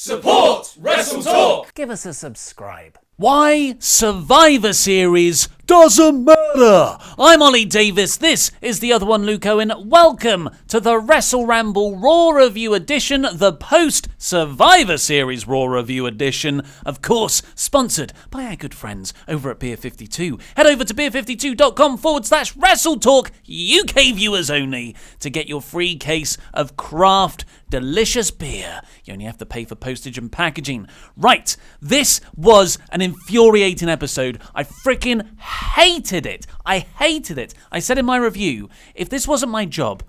Support WrestleTalk! Give us a subscribe. Why Survivor Series doesn't matter. I'm Ollie Davis, this is the other one, Luke Owen. Welcome to the Wrestle Ramble Raw Review Edition, the post-Survivor Series Raw Review Edition. Of course, sponsored by our good friends over at Beer 52. Head over to beer52.com/WrestleTalk, UK viewers only, to get your free case of craft delicious beer. You only have to pay for postage and packaging. Right, this was an infuriating episode. I freaking hated it. I hated it. I said in my review, if this wasn't my job,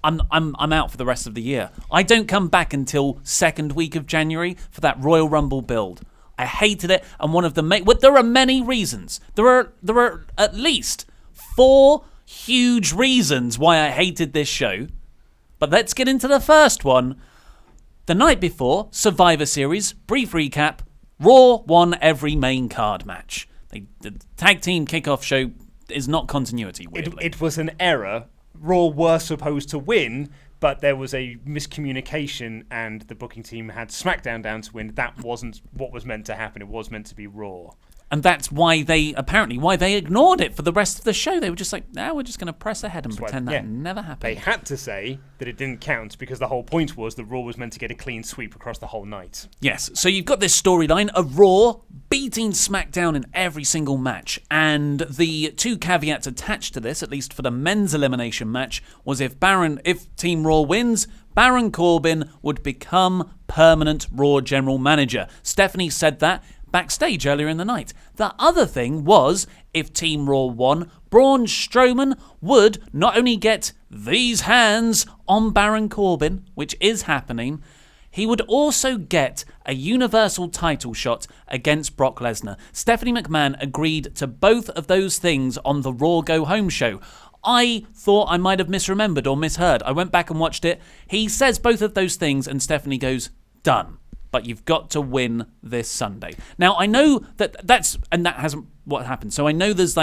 I'm out for the rest of the year. I don't come back until second week of January for that Royal Rumble build. I hated it, and one of the there are many reasons. There are at least 4 huge reasons why I hated this show. But let's get into the first one. The night before, Survivor Series, brief recap, Raw won every main card match. The tag team kickoff show is not continuity, weirdly. It was an error. Raw were supposed to win, but there was a miscommunication and the booking team had SmackDown down to win. That wasn't what was meant to happen. It was meant to be Raw. And that's why they ignored it for the rest of the show. They were just like, no, we're just going to press ahead and pretend that never happened. They had to say that it didn't count because the whole point was that Raw was meant to get a clean sweep across the whole night. Yes, so you've got this storyline of Raw beating SmackDown in every single match. And the 2 caveats attached to this, at least for the men's elimination match, was if Team Raw wins, Baron Corbin would become permanent Raw general manager. Stephanie said that backstage earlier in the night. The other thing was, if Team Raw won, Braun Strowman would not only get these hands on Baron Corbin, which is happening, he would also get a Universal title shot against Brock Lesnar. Stephanie McMahon agreed to both of those things on the Raw Go Home show. I thought I might have misremembered or misheard. I went back and watched it. He says both of those things and Stephanie goes, done. But you've got to win this Sunday. Now, I know that hasn't what happened. So I know there's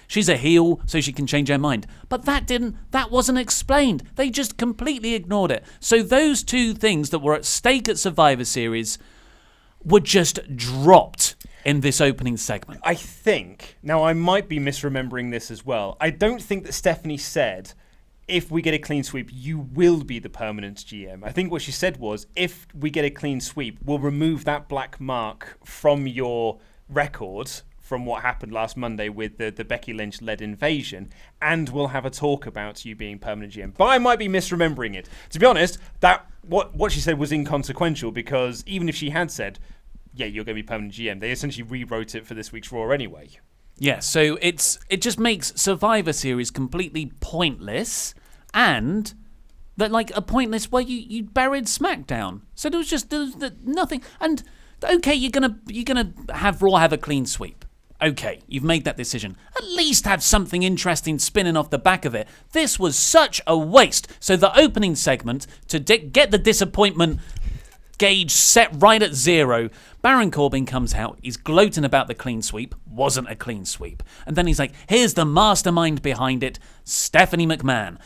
she's a heel, so she can change her mind. But that wasn't explained. They just completely ignored it. So those 2 things that were at stake at Survivor Series were just dropped in this opening segment. I think, now I might be misremembering this as well, I don't think that Stephanie said, if we get a clean sweep, you will be the permanent GM. I think what she said was, if we get a clean sweep, we'll remove that black mark from your record from what happened last Monday with the Becky Lynch-led invasion, and we'll have a talk about you being permanent GM. But I might be misremembering it. To be honest, that what she said was inconsequential, because even if she had said, yeah, you're going to be permanent GM, they essentially rewrote it for this week's Raw anyway. Yeah, so it just makes Survivor Series completely pointless, and that a pointless where you buried SmackDown. So there was nothing. And okay, you're gonna have Raw have a clean sweep. Okay, you've made that decision. At least have something interesting spinning off the back of it. This was such a waste. So the opening segment, to get the disappointment gauge set right at 0, Baron Corbin comes out, he's gloating about the clean sweep, wasn't a clean sweep. And then he's like, here's the mastermind behind it, Stephanie McMahon.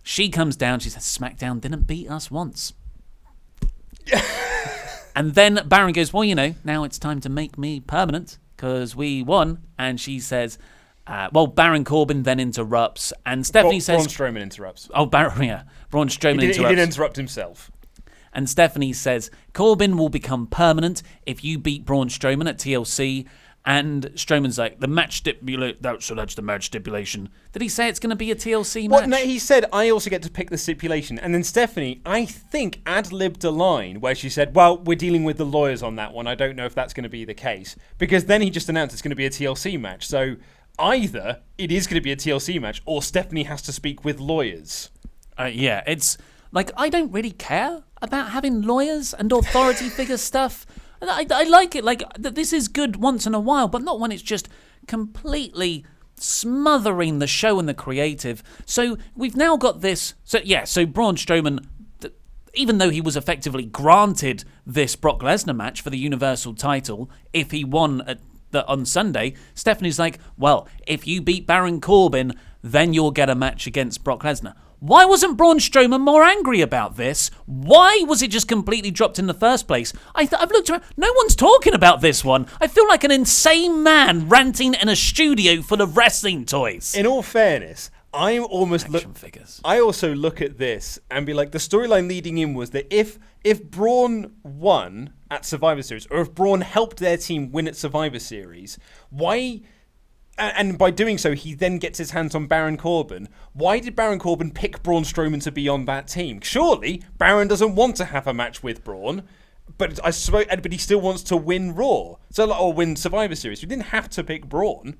She comes down, she says, SmackDown didn't beat us once. And then Baron goes, well, now it's time to make me permanent, because we won. And she says, Baron Corbin then interrupts, and Stephanie says... Braun Strowman interrupts. Oh, Braun Strowman interrupts. He did interrupt himself. And Stephanie says, Corbin will become permanent if you beat Braun Strowman at TLC. And Strowman's like, the match stipulation... So that's the match stipulation. Did he say it's going to be a TLC match? Well, no, he said, I also get to pick the stipulation. And then Stephanie, I think, ad-libbed a line where she said, well, we're dealing with the lawyers on that one. I don't know if that's going to be the case. Because then he just announced it's going to be a TLC match. So either it is going to be a TLC match or Stephanie has to speak with lawyers. Yeah, it's... I don't really care about having lawyers and authority figure stuff. I like it. This is good once in a while, but not when it's just completely smothering the show and the creative. So we've now got this. So Braun Strowman, even though he was effectively granted this Brock Lesnar match for the Universal title, if he won on Sunday, Stephanie's like, well, if you beat Baron Corbin, then you'll get a match against Brock Lesnar. Why wasn't Braun Strowman more angry about this? Why was it just completely dropped in the first place? I've looked around. No one's talking about this one. I feel like an insane man ranting in a studio full of wrestling toys. In all fairness, I also look at this and be like, the storyline leading in was that if Braun won at Survivor Series, or if Braun helped their team win at Survivor Series, why... And by doing so, he then gets his hands on Baron Corbin. Why did Baron Corbin pick Braun Strowman to be on that team? Surely, Baron doesn't want to have a match with Braun, but he still wants to win Raw. Or win Survivor Series. We didn't have to pick Braun.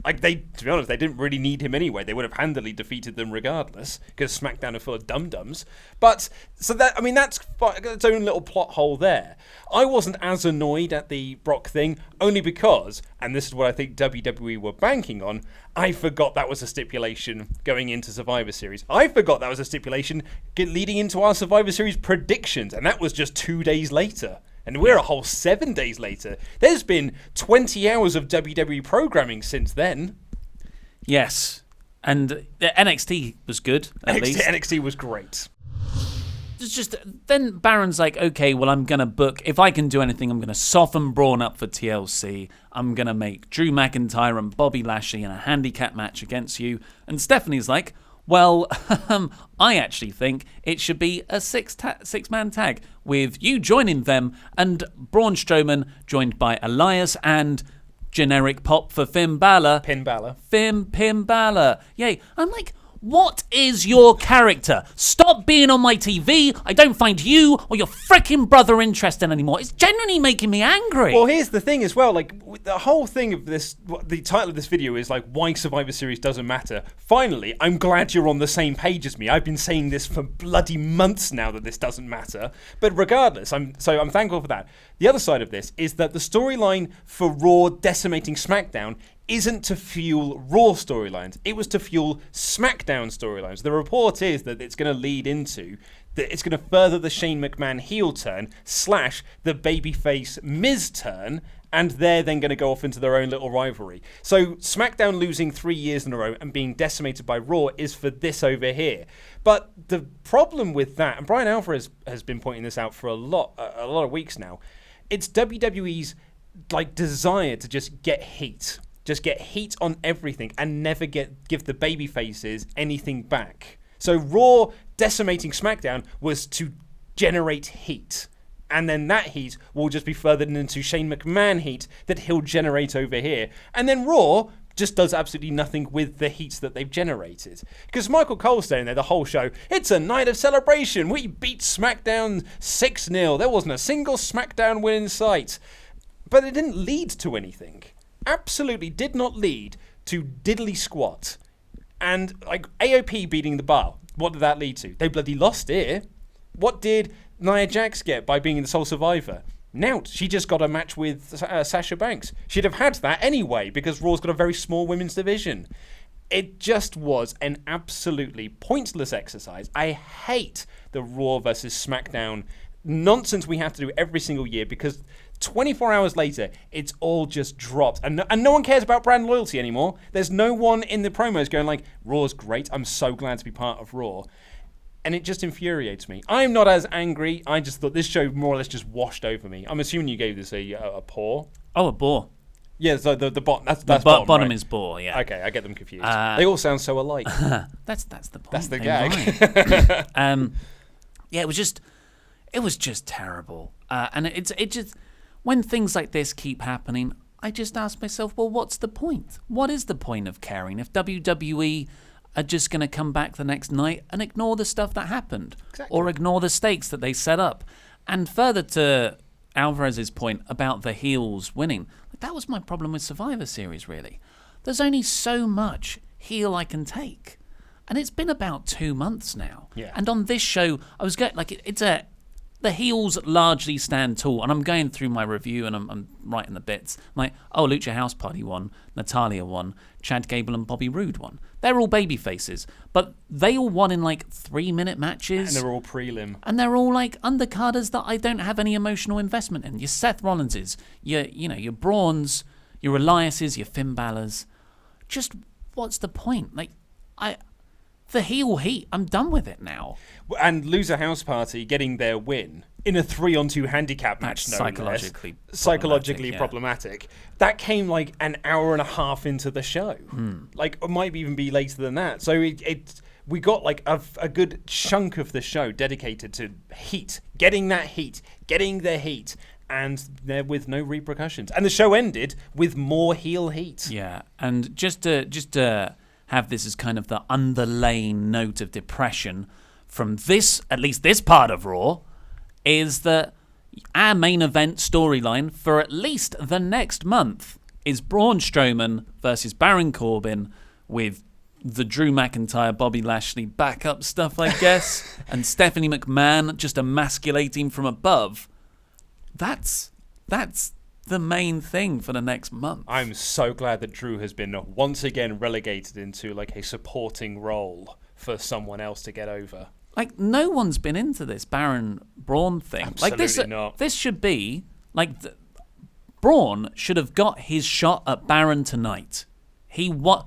To be honest, they didn't really need him anyway. They would have handily defeated them regardless, because SmackDown are full of dum-dums. But, that's its own little plot hole there. I wasn't as annoyed at the Brock thing, only because, and this is what I think WWE were banking on, I forgot that was a stipulation going into Survivor Series. I forgot that was a stipulation leading into our Survivor Series predictions, and that was just 2 days later. And we're a whole 7 days later. There's been 20 hours of WWE programming since then. Yes. And NXT was good, at least. NXT was great. It's just, then Baron's like, okay, well, I'm going to book, if I can do anything, I'm going to soften Braun up for TLC. I'm going to make Drew McIntyre and Bobby Lashley in a handicap match against you. And Stephanie's like, well, I actually think it should be a six-man tag with you joining them and Braun Strowman joined by Elias and generic pop for Finn Balor. Finn Balor. Yay. I'm like, what is your character? Stop being on my TV. I don't find you or your freaking brother interesting anymore. It's genuinely making me angry. Well, here's the thing as well. The whole thing of this, the title of this video is why Survivor Series doesn't matter. Finally, I'm glad you're on the same page as me. I've been saying this for bloody months now that this doesn't matter. But regardless, I'm thankful for that. The other side of this is that the storyline for Raw decimating SmackDown isn't to fuel Raw storylines. It was to fuel SmackDown storylines. The report is that it's going to lead into, that it's going to further the Shane McMahon heel turn / the babyface Miz turn, and they're then going to go off into their own little rivalry. So SmackDown losing 3 years in a row and being decimated by Raw is for this over here. But the problem with that, and Brian Alvarez has been pointing this out for a lot of weeks now, it's WWE's desire to just get heat. Just get heat on everything and never give the baby faces anything back. So Raw decimating SmackDown was to generate heat. And then that heat will just be furthered into Shane McMahon heat that he'll generate over here. And then Raw just does absolutely nothing with the heat that they've generated. Because Michael Cole's saying there the whole show, it's a night of celebration. We beat SmackDown 6-0. There wasn't a single SmackDown win in sight. But it didn't lead to anything. Absolutely did not lead to diddly squat. And AOP beating the Bar, what did that lead to? They bloody lost here. What did Nia Jax get by being the sole survivor? Nout. She just got a match with Sasha Banks. She'd have had that anyway because Raw's got a very small women's division. It just was an absolutely pointless exercise. I hate the Raw versus SmackDown nonsense we have to do every single year because 24 hours later, it's all just dropped. And no one cares about brand loyalty anymore. There's no one in the promos going Raw's great. I'm so glad to be part of Raw. And it just infuriates me. I'm not as angry. I just thought this show more or less just washed over me. I'm assuming you gave this a paw. Oh, a bore. Yeah, so the bottom. That's the bottom right? Is bore, yeah. Okay, I get them confused. They all sound so alike. That's the point. That's the gag. Yeah, it was just terrible. And it just... When things like this keep happening, I just ask myself, well, what's the point? What is the point of caring if WWE are just going to come back the next night and ignore the stuff that happened? Exactly. Or ignore the stakes that they set up? And further to Alvarez's point about the heels winning, that was my problem with Survivor Series, really. There's only so much heel I can take. And it's been about 2 months now. Yeah. And on this show, I was going, the heels largely stand tall, and I'm going through my review and I'm writing the bits. Lucha House Party won, Natalya won, Chad Gable and Bobby Roode won. They're all baby faces, but they all won in 3-minute matches. And they're all prelim. And they're all undercarders that I don't have any emotional investment in. Your Seth Rollinses, your Brauns, your Eliases, your Finn Balors. Just what's the point? the heel heat. I'm done with it now. And Loser House Party getting their win in a 3-on-2 handicap match. That's psychologically problematic. That came like an hour and a half into the show. Like, it might even be later than that. So we got like a good chunk of the show dedicated to heat, getting the heat, and there with no repercussions. And the show ended with more heel heat. Yeah, and just to have this as kind of the underlying note of depression from this, at least this part of Raw, is that our main event storyline for at least the next month is Braun Strowman versus Baron Corbin with the Drew McIntyre, Bobby Lashley backup stuff, I guess, and Stephanie McMahon just emasculating from above. That's the main thing for the next month. I'm so glad that Drew has been once again relegated into like a supporting role for someone else to get over. Like, no one's been into this Baron Braun thing. Absolutely not. This should be like Braun should have got his shot at Baron tonight. But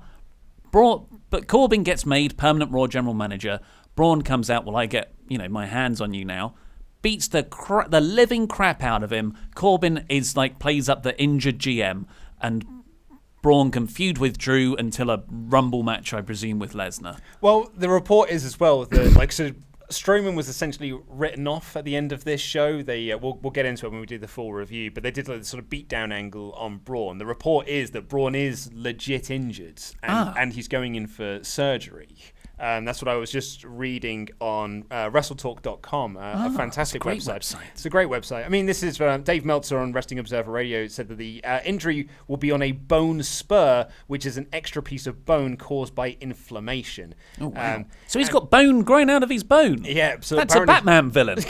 Corbin gets made permanent Raw general manager. Braun comes out, well, I get my hands on you now. Beats the living crap out of him. Corbin is like plays up the injured GM, and Braun can feud with Drew until a Rumble match, I presume, with Lesnar. Well, the report is as well that so Strowman was essentially written off at the end of this show. They we'll get into it when we do the full review, but they did like the sort of beatdown angle on Braun. The report is that Braun is legit injured and he's going in for surgery. That's what I was just reading on WrestleTalk.com, a fantastic website. It's a great website. I mean, this is Dave Meltzer on Wrestling Observer Radio said that the injury will be on a bone spur, which is an extra piece of bone caused by inflammation. Oh, wow. So he's got bone growing out of his bone. Yeah. So that's a Batman villain.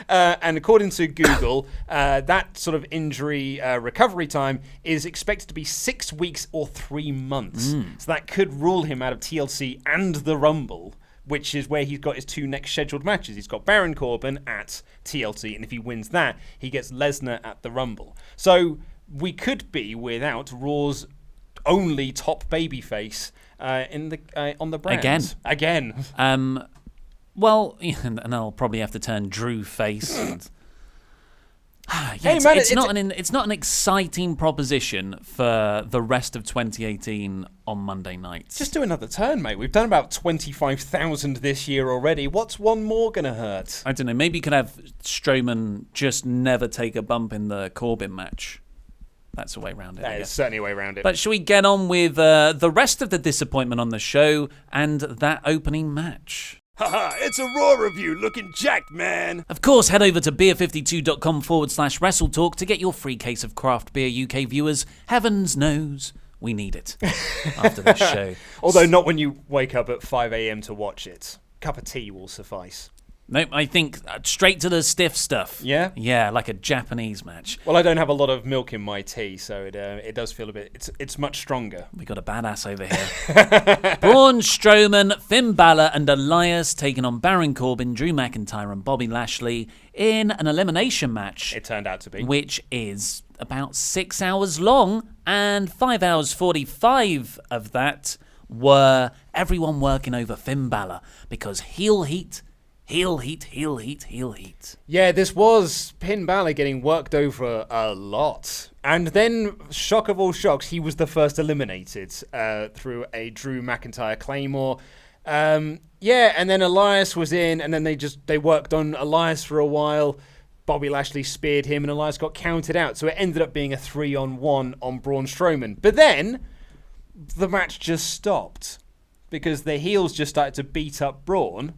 And according to Google, that sort of injury recovery time is expected to be 6 weeks or 3 months. So that could rule him out of TLC and the Rumble, which is where he's got his 2 next scheduled matches. He's got Baron Corbin at TLC, and if he wins that, he gets Lesnar at the Rumble. So we could be without Raw's only top babyface on the brand. Again. Well, and I'll probably have to turn Drew face. And it's not an exciting proposition for the rest of 2018 on Monday nights. Just do another turn, mate. We've done about 25,000 this year already. What's one more going to hurt? I don't know. Maybe you could have Strowman just never take a bump in the Corbin match. That's a way around it. That is certainly a way around it. But shall we get on with the rest of the disappointment on the show and that opening match? Haha, it's a Raw review looking jacked, man. Of course, head over to beer52.com/WrestleTalk to get your free case of craft beer, UK viewers. Heavens knows we need it after this show. Although not when you wake up at 5 a.m. to watch it. Cup of tea will suffice. Nope, I think straight to the stiff stuff. Yeah? Yeah, like a Japanese match. Well, I don't have a lot of milk in my tea, so it does feel a bit... It's much stronger. We got a badass over here. Braun Strowman, Finn Balor, and Elias taking on Baron Corbin, Drew McIntyre, and Bobby Lashley in an elimination match. It turned out to be. Which is about 6 hours long, and 5 hours 45 of that were everyone working over Finn Balor, because heel heat... Heel heat. Yeah, this was Finn Balor getting worked over a lot. And then, shock of all shocks, he was the first eliminated through a Drew McIntyre Claymore. And then Elias was in, and then they worked on Elias for a while. Bobby Lashley speared him, and Elias got counted out. So it ended up being a 3-on-1 on Braun Strowman. But then, the match just stopped. Because the heels just started to beat up Braun.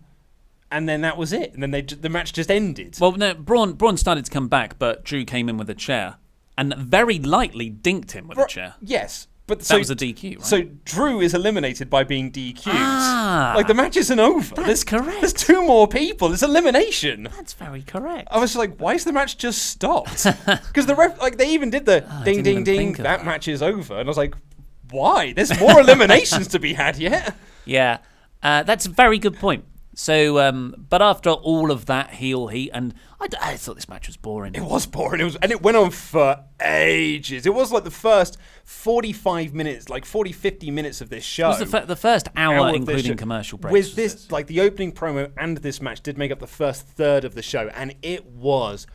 And then that was it. And then the match just ended. Well, no, Braun started to come back, but Drew came in with a chair and very lightly dinked him with a chair. Yes. But that was a DQ, right? So Drew is eliminated by being DQ'd. Like, the match isn't over. That's correct. There's 2 more people. It's elimination. That's very correct. I was like, why is the match just stopped? Because the ref, like, they even did the ding, ding, ding, that match is over. And I was like, why? There's more eliminations to be had yet. Yeah. That's a very good point. So, but after all of that heel heat, and I thought this match was boring. It was boring. And it went on for ages. It was like the first 45 minutes, like 50 minutes of this show. It was the first hour including commercial breaks. With this, like the opening promo and this match did make up the first third of the show, and it was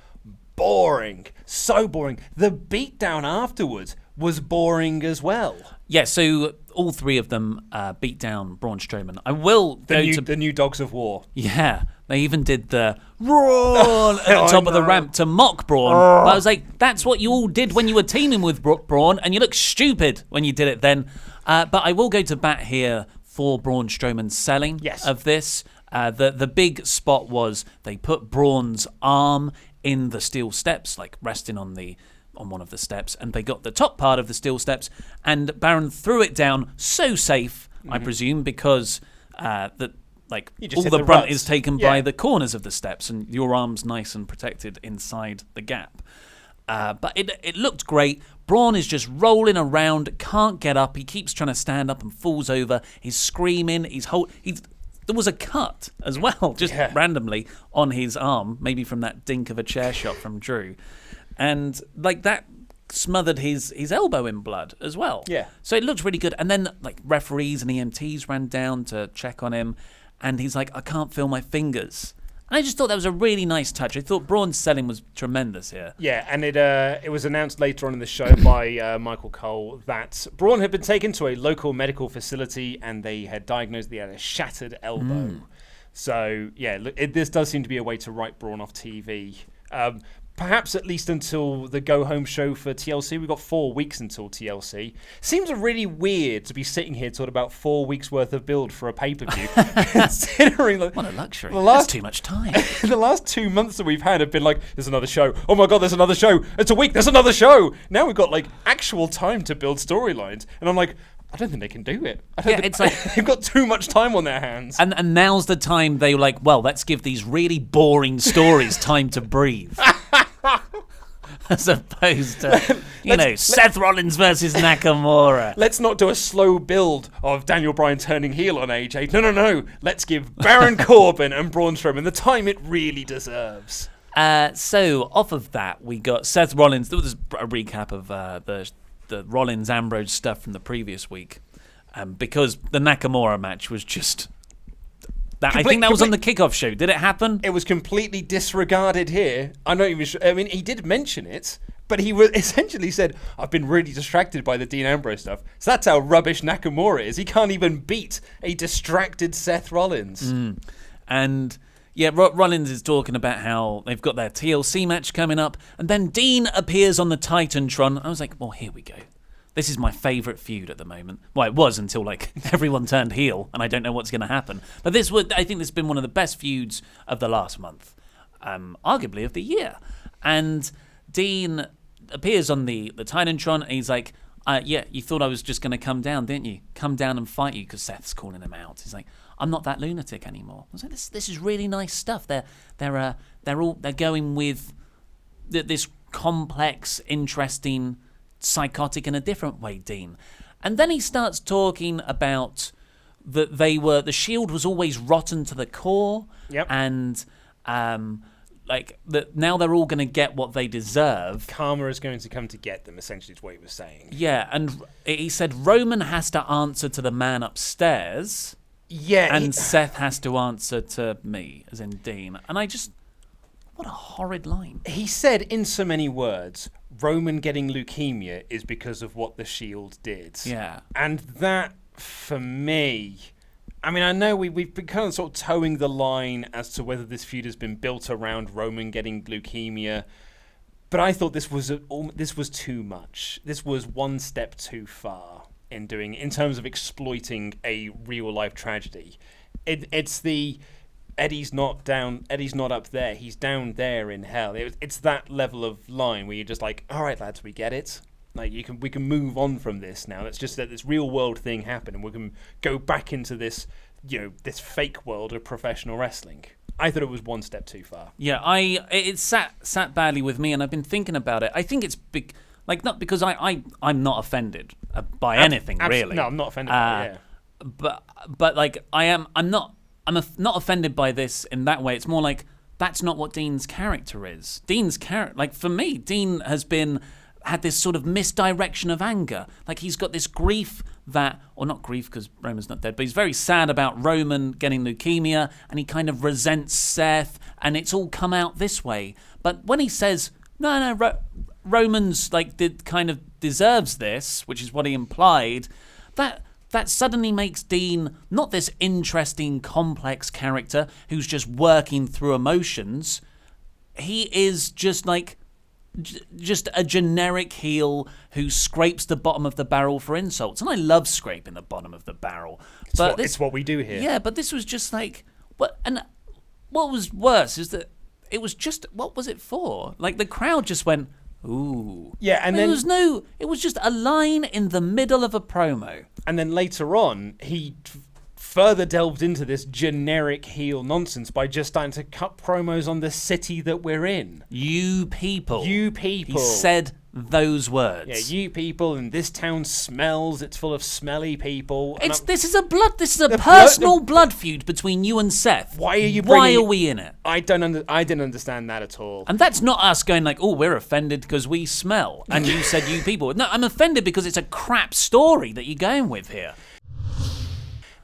boring. So boring. The beatdown afterwards was boring as well. Yeah, so all three of them beat down Braun Strowman. I will the new Dogs of War. Yeah, they even did the Braun at the top of the ramp to mock Braun. But I was like, that's what you all did when you were teaming with Braun, and you look stupid when you did it then. But I will go to bat here for Braun Strowman's selling of this. The big spot was they put Braun's arm in the steel steps, like resting on one of the steps, and they got the top part of the steel steps, and Baron threw it down so safe, I presume, because all the brunt is taken by the corners of the steps, and your arm's nice and protected inside the gap. But it looked great. Braun is just rolling around, can't get up. He keeps trying to stand up and falls over. He's screaming. There was a cut as well, just randomly on his arm, maybe from that dink of a chair shot from Drew. And like that smothered his elbow in blood as well. Yeah. So it looked really good. And then like referees and EMTs ran down to check on him, and he's like, I can't feel my fingers. And I just thought that was a really nice touch. I thought Braun's selling was tremendous here. Yeah, and it was announced later on in the show by Michael Cole that Braun had been taken to a local medical facility, and they had diagnosed that he had a shattered elbow. So yeah, this does seem to be a way to write Braun off TV. Perhaps at least until the go-home show for TLC. We've got 4 weeks until TLC. Seems really weird to be sitting here talking about 4 weeks' worth of build for a pay-per-view. Considering what a luxury. That's too much time. The last 2 months that we've had have been like, there's another show. Oh my God, there's another show. It's a week, there's another show. Now we've got like actual time to build storylines. And I'm like, I don't think they can do it. It's like they've got too much time on their hands. And now's the time they were like, well, let's give these really boring stories time to breathe. As opposed to, Seth Rollins versus Nakamura. Let's not do a slow build of Daniel Bryan turning heel on AJ. No. Let's give Baron Corbin and Braun Strowman the time it really deserves. So off of that, we got Seth Rollins. There was a recap of the Rollins-Ambrose stuff from the previous week. Because the Nakamura match was just... I think that was on the kickoff show. Did it happen? It was completely disregarded here. I'm not even sure. I mean, he did mention it, but he essentially said, I've been really distracted by the Dean Ambrose stuff. So that's how rubbish Nakamura is. He can't even beat a distracted Seth Rollins. And yeah, Rollins is talking about how they've got their TLC match coming up, and then Dean appears on the Titantron. I was like, well, here we go. This is my favourite feud at the moment. Well, it was until like everyone turned heel, and I don't know what's going to happen. But I think this has been one of the best feuds of the last month, arguably of the year. And Dean appears on the Titantron, and he's like, yeah, you thought I was just going to come down, didn't you? Come down and fight you, because Seth's calling him out. He's like, I'm not that lunatic anymore. I was like, this is really nice stuff. They're going with this complex, interesting, psychotic in a different way, Dean. And then he starts talking about that the Shield was always rotten to the core. Yep. And that now they're all going to get what they deserve. Karma is going to come to get them, essentially, is what he was saying. Yeah, and he said Roman has to answer to the man upstairs. Yeah. And Seth has to answer to me, as in Dean. And what a horrid line. He said, in so many words, Roman getting leukemia is because of what the Shield did. Yeah. And that, for me... I mean, I know we've been kind of sort of towing the line as to whether this feud has been built around Roman getting leukemia, but I thought this was too much. This was one step too far in terms of exploiting a real-life tragedy. It's the... Eddie's not up there. He's down there in hell. It's that level of line where you're just like, all right, lads, we get it. Like we can move on from this now. Let's just let this real world thing happen, and we can go back into this, this fake world of professional wrestling. I thought it was one step too far. Yeah, it sat badly with me, and I've been thinking about it. I think it's big, not because I'm not offended by anything really. No, I'm not offended by it. Yeah. But I'm not I'm not offended by this in that way. It's more like that's not what Dean's character is. Dean's character, like for me, Dean has had this sort of misdirection of anger. Like he's got this grief or not grief because Roman's not dead, but he's very sad about Roman getting leukemia, and he kind of resents Seth, and it's all come out this way. But when he says, no, Roman's kind of deserves this, which is what he implied, that suddenly makes Dean not this interesting, complex character who's just working through emotions. He is just a generic heel who scrapes the bottom of the barrel for insults. And I love scraping the bottom of the barrel. It's what we do here. Yeah, but this was just what was worse is that it was just, what was it for? Like the crowd just went, ooh. Yeah, and then it was just a line in the middle of a promo. And then later on, he further delved into this generic heel nonsense by just starting to cut promos on the city that we're in. You people. He said those words. Yeah, you people, and this town smells. It's full of smelly people. This is a personal blood feud between you and Seth. Why are we in it? I didn't understand that at all. And that's not us going like, oh, we're offended because we smell, and you said you people. No, I'm offended because it's a crap story that you're going with here.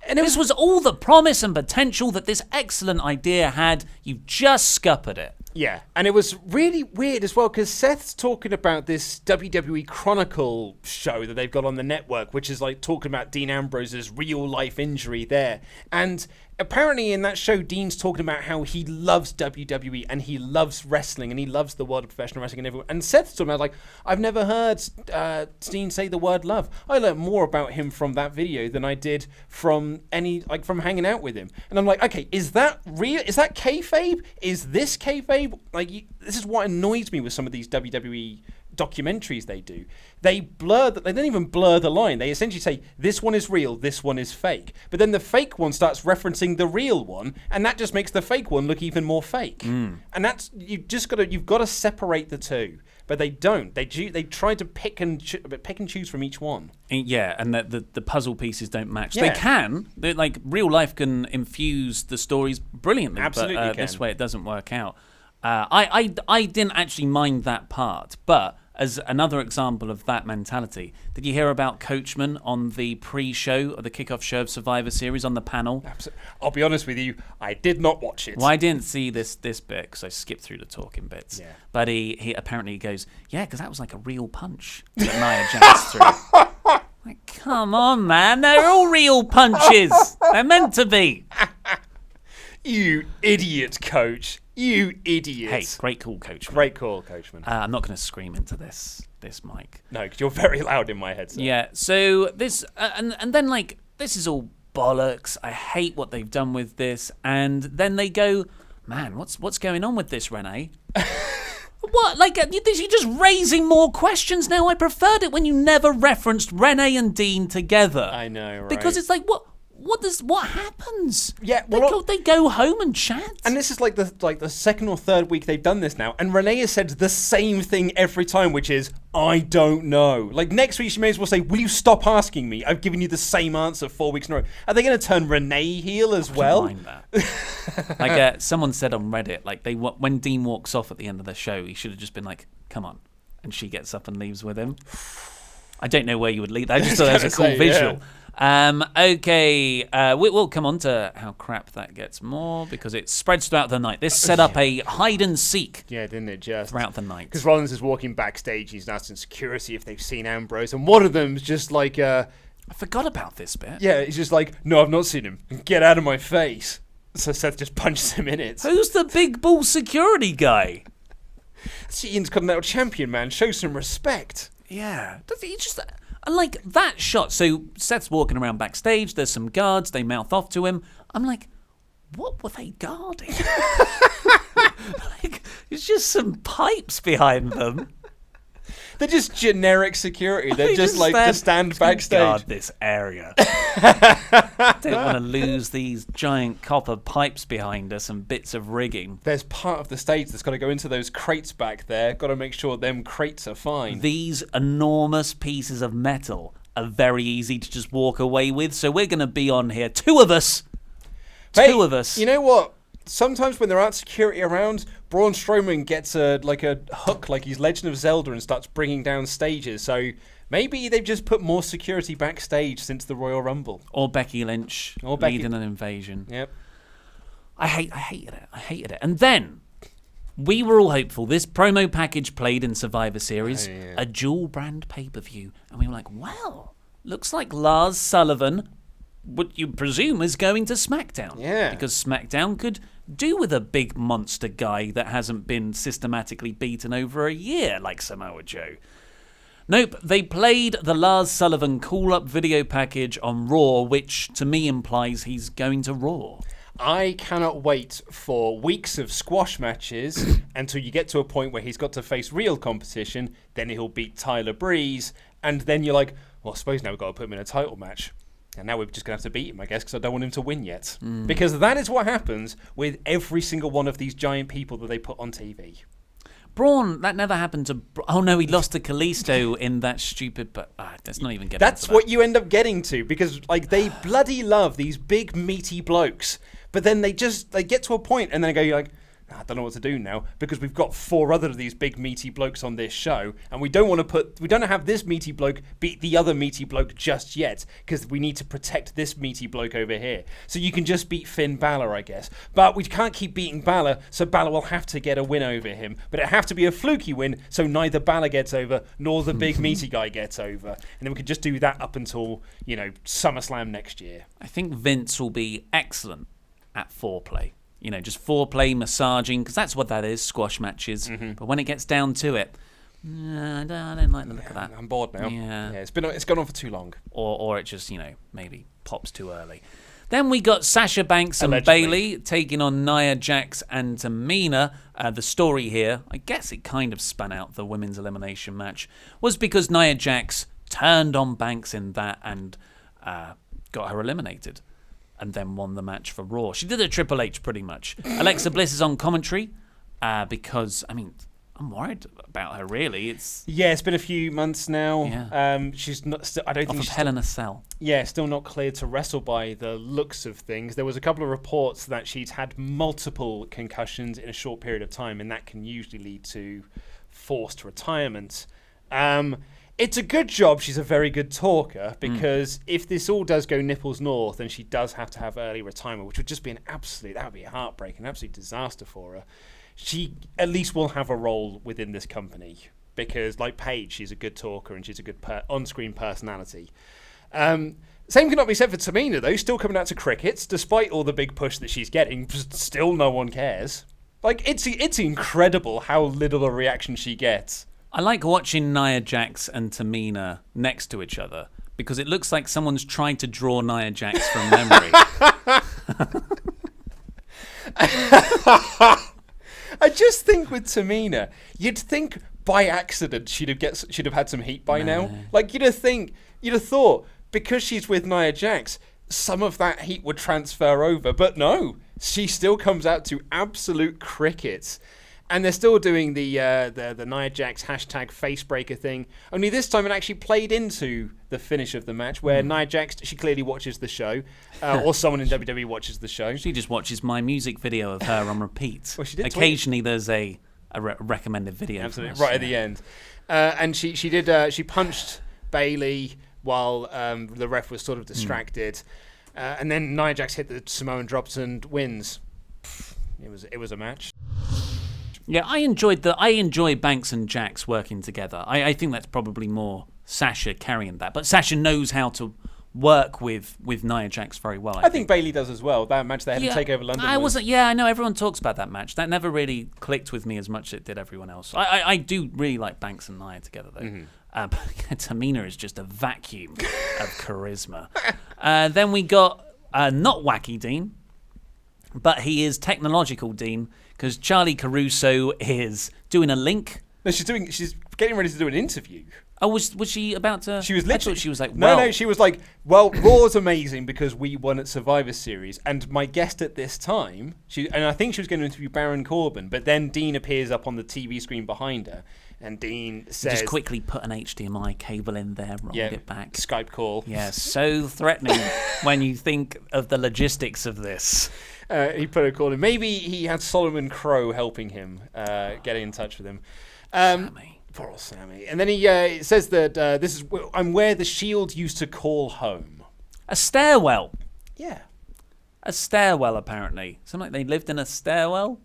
And this was all the promise and potential that this excellent idea had. You've just scuppered it. Yeah, and it was really weird as well because Seth's talking about this WWE Chronicle show that they've got on the network, which is like talking about Dean Ambrose's real life injury there. And apparently in that show, Dean's talking about how he loves WWE and he loves wrestling and he loves the world of professional wrestling and everyone. And Seth's talking about I've never heard Dean say the word love. I learned more about him from that video than I did from from hanging out with him. And I'm like, okay, is that real? Is that kayfabe? Is this kayfabe? This is what annoys me with some of these WWE documentaries they do. They don't even blur the line. They essentially say this one is real, this one is fake. But then the fake one starts referencing the real one, and that just makes the fake one look even more fake. And that's you've got to separate the two. But they don't. They try to pick and choose from each one. Yeah, and the puzzle pieces don't match. Yeah. They can. Real life can infuse the stories brilliantly. Absolutely but can. This way it doesn't work out. I didn't actually mind that part, but as another example of that mentality, did you hear about Coachman on the pre-show or the kickoff show of Survivor Series on the panel? Absolutely. I'll be honest with you, I did not watch it. Well, I didn't see this bit because I skipped through the talking bits. Yeah. But he apparently goes, yeah, because that was like a real punch that Nia Jax threw. Like, come on, man, they're all real punches. They're meant to be. You idiot, Coach. You idiot. Hey, great call, Coachman. Great call, Coachman. I'm not going to scream into this mic. No, because you're very loud in my headset. Yeah, so this, and then this is all bollocks. I hate what they've done with this. And then they go, man, what's going on with this, Renee? What? You're just raising more questions now. I preferred it when you never referenced Renee and Dean together. I know, right? Because it's what happens? Yeah, well, they go home and chat. And this is the second or third week they've done this now, and Renee has said the same thing every time, which is, I don't know. Next week she may as well say, will you stop asking me? I've given you the same answer 4 weeks in a row. Are they going to turn Renee heel as well? I don't mind that. Someone said on Reddit, when Dean walks off at the end of the show, he should have just been like, come on. And she gets up and leaves with him. I don't know where you would leave that. I just thought that was a cool visual. Yeah. Okay, we'll come on to how crap that gets more because it spreads throughout the night. This set up a hide and seek. Yeah, didn't it just? Throughout the night. Because Rollins is walking backstage, he's asking security if they've seen Ambrose, and one of them's just I forgot about this bit. Yeah, he's just like, no, I've not seen him. Get out of my face. So Seth just punches him in it. Who's the big bull security guy? It's the Intercontinental Champion, man. Show some respect. Yeah. Does he just... I like that shot. So Seth's walking around backstage. There's some guards. They mouth off to him. I'm like, what were they guarding? It's just some pipes behind them. They're just generic security. They're just to stand backstage. Guard this area. Don't want to lose these giant copper pipes behind us and bits of rigging. There's part of the stage that's got to go into those crates back there. Got to make sure them crates are fine. These enormous pieces of metal are very easy to just walk away with. So we're going to be on here, two of us, Two of us. You know what? Sometimes when there aren't security around, Braun Strowman gets a hook like he's Legend of Zelda and starts bringing down stages. So maybe they've just put more security backstage since the Royal Rumble. Or Becky Lynch leading an invasion. Yep. I hated it. And then we were all hopeful. This promo package played in Survivor Series, a dual brand pay-per-view. And we were like, well, looks like Lars Sullivan, what you presume is going to SmackDown. Yeah. Because SmackDown could do with a big monster guy that hasn't been systematically beaten over a year like Samoa Joe. Nope, they played the Lars Sullivan call-up video package on Raw, which to me implies he's going to Raw. I cannot wait for weeks of squash matches until you get to a point where he's got to face real competition, then he'll beat Tyler Breeze, and then you're like, well, I suppose now we've got to put him in a title match. And now we're just going to have to beat him, I guess, because I don't want him to win yet. Because that is what happens with every single one of these giant people that they put on TV. Braun, that never happened to... Oh, no, he lost to Kalisto in that stupid... But let's not even get That's into that. what you end up getting to, because they bloody love these big, meaty blokes. But then they get to a point and then they go, you're like, I don't know what to do now, because we've got 4 other of these big meaty blokes on this show, and we don't have this meaty bloke beat the other meaty bloke just yet, because we need to protect this meaty bloke over here. So you can just beat Finn Balor, I guess. But we can't keep beating Balor, so Balor will have to get a win over him. But it have to be a fluky win, so neither Balor gets over, nor the big meaty guy gets over. And then we could just do that up until, SummerSlam next year. I think Vince will be excellent at foreplay. Just foreplay, massaging, because that's what that is, squash matches. But when it gets down to it, I don't like the look of that. I'm bored now. Yeah, it's gone on for too long. Or it just, maybe pops too early. Then we got Sasha Banks and Allegedly. Bayley taking on Nia Jax and Tamina. The story here, I guess it kind of spun out the women's elimination match, was because Nia Jax turned on Banks in that and got her eliminated. And then won the match for Raw. She did a Triple H pretty much. Alexa Bliss is on commentary because, I'm worried about her really. It's been a few months now. Yeah. She's not. I don't off think of she's Hell in a Cell. still not cleared to wrestle by the looks of things. There was a couple of reports that she's had multiple concussions in a short period of time, and that can usually lead to forced retirement. It's a good job she's a very good talker, because if this all does go nipples north, then she does have to have early retirement, which would just be that would be a heartbreak, an absolute disaster for her. She at least will have a role within this company, because like Paige, she's a good talker and she's a good on-screen personality. Same cannot be said for Tamina, though, still coming out to crickets, despite all the big push that she's getting, still no one cares. Like, it's incredible how little a reaction she gets. I like watching Nia Jax and Tamina next to each other because it looks like someone's trying to draw Nia Jax from memory. I just think with Tamina, you'd think by accident she'd have had some heat by now. Like you'd have thought because she's with Nia Jax, some of that heat would transfer over, but no, she still comes out to absolute crickets. And they're still doing the Nia Jax hashtag facebreaker thing. Only this time it actually played into the finish of the match, where Nia Jax, she clearly watches the show, or someone in WWE watches the show. She just watches my music video of her on repeat. Well, she did Occasionally there's a recommended video. Absolutely, from us, right at the end. And she punched Bayley while the ref was sort of distracted. And then Nia Jax hit the Samoan drops and wins. It was a match. Yeah, I enjoy Banks and Jax working together. I think that's probably more Sasha carrying that. But Sasha knows how to work with Nia Jax very well. I think Bayley does as well. That match they had to take over London. I know everyone talks about that match. That never really clicked with me as much as it did everyone else. I do really like Banks and Nia together though. But Tamina is just a vacuum of charisma. Then we got not Wacky Dean, but he is Technological Dean, because Charlie Caruso is doing a link. No, she's getting ready to do an interview. Oh, was she about to? She was I literally. thought she was like, No, she was like, well, Raw's amazing because we won at Survivor Series, and my guest at this time, and I think she was going to interview Baron Corbin, but then Dean appears up on the TV screen behind her, and Dean says, just quickly put an HDMI cable in there, rolled it back. Skype call. Yeah, so threatening when you think of the logistics of this. He put a call in. Maybe he had Solomon Crow helping him, getting in touch with him. Sammy. Poor old Sammy. And then he says that I'm where the Shield used to call home. A stairwell. Yeah. A stairwell, apparently. Something like they lived in a stairwell.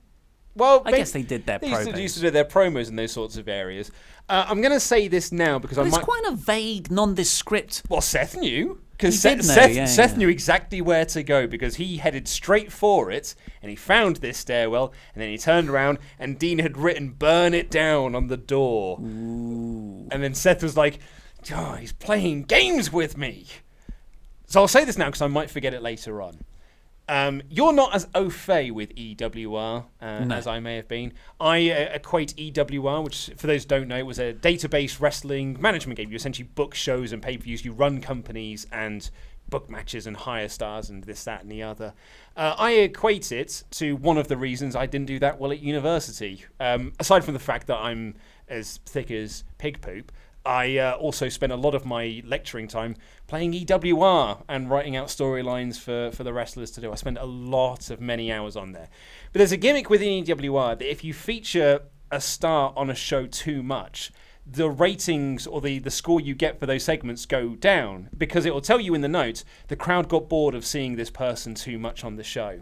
Well, I guess they did their promos. They used to do their promos in those sorts of areas. I'm going to say this now because It's quite a vague, nondescript. Well, Seth knew. Because He did know, Seth knew exactly where to go because he headed straight for it and he found this stairwell and then he turned around and Dean had written "burn it down" on the door. Ooh. And then Seth was like, oh, he's playing games with me. So I'll say this now because I might forget it later on. You're not as au fait with EWR as I may have been. I equate EWR, which for those who don't know, was a database wrestling management game. You essentially book shows and pay-per-views. You run companies and book matches and hire stars and this, that, and the other. I equate it to one of the reasons I didn't do that well at university. Aside from the fact that I'm as thick as pig poop, I also spent a lot of my lecturing time playing EWR and writing out storylines for the wrestlers to do. I spent many hours on there. But there's a gimmick within EWR that if you feature a star on a show too much, the ratings or the score you get for those segments go down because it will tell you in the notes the crowd got bored of seeing this person too much on the show.